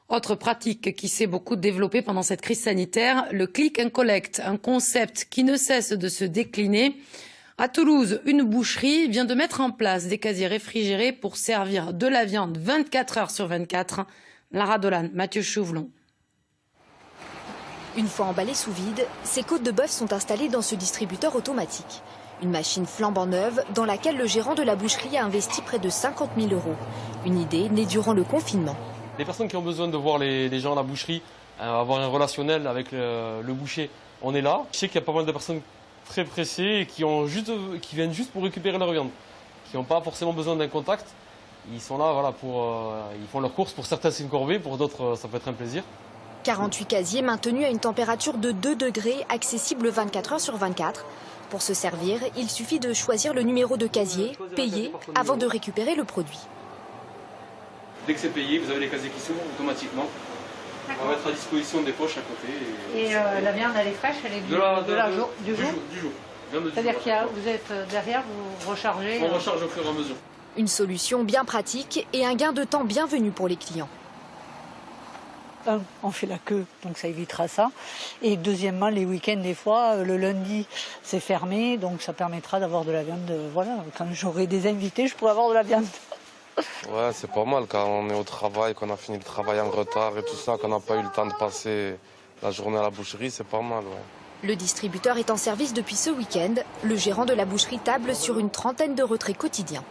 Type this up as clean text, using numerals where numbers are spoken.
Autre pratique qui s'est beaucoup développée pendant cette crise sanitaire, le click and collect, un concept qui ne cesse de se décliner. À Toulouse, une boucherie vient de mettre en place des casiers réfrigérés pour servir de la viande 24 heures sur 24. Lara Dolan, Mathieu Chauvelon. Une fois emballées sous vide, ces côtes de bœuf sont installées dans ce distributeur automatique. Une machine flambant neuve dans laquelle le gérant de la boucherie a investi près de 50 000 €. Une idée née durant le confinement. Les personnes qui ont besoin de voir les gens à la boucherie, avoir un relationnel avec le boucher, on est là. Je sais qu'il y a pas mal de personnes très pressées et qui viennent juste pour récupérer leur viande, qui n'ont pas forcément besoin d'un contact. Ils sont là, voilà, ils font leurs courses. Pour certains, c'est une corvée, pour d'autres, ça peut être un plaisir. 48 casiers maintenus à une température de 2 degrés, accessibles 24 heures sur 24. Pour se servir, il suffit de choisir le numéro de casier, payer, avant de récupérer le produit. Dès que c'est payé, vous avez les casiers qui s'ouvrent automatiquement. On va mettre à disposition des poches à côté. Et la viande, elle est fraîche, elle est du jour. C'est-à-dire que vous êtes derrière, vous rechargez. On recharge au fur et à mesure. Une solution bien pratique et un gain de temps bienvenu pour les clients. On fait la queue, donc ça évitera ça. Et deuxièmement, les week-ends, des fois, le lundi, c'est fermé, donc ça permettra d'avoir de la viande. Voilà, quand j'aurai des invités, je pourrai avoir de la viande. Ouais, c'est pas mal quand on est au travail, qu'on a fini le travail en retard et tout ça, qu'on n'a pas eu le temps de passer la journée à la boucherie, c'est pas mal, ouais. Le distributeur est en service depuis ce week-end. Le gérant de la boucherie table sur une trentaine de retraits quotidiens.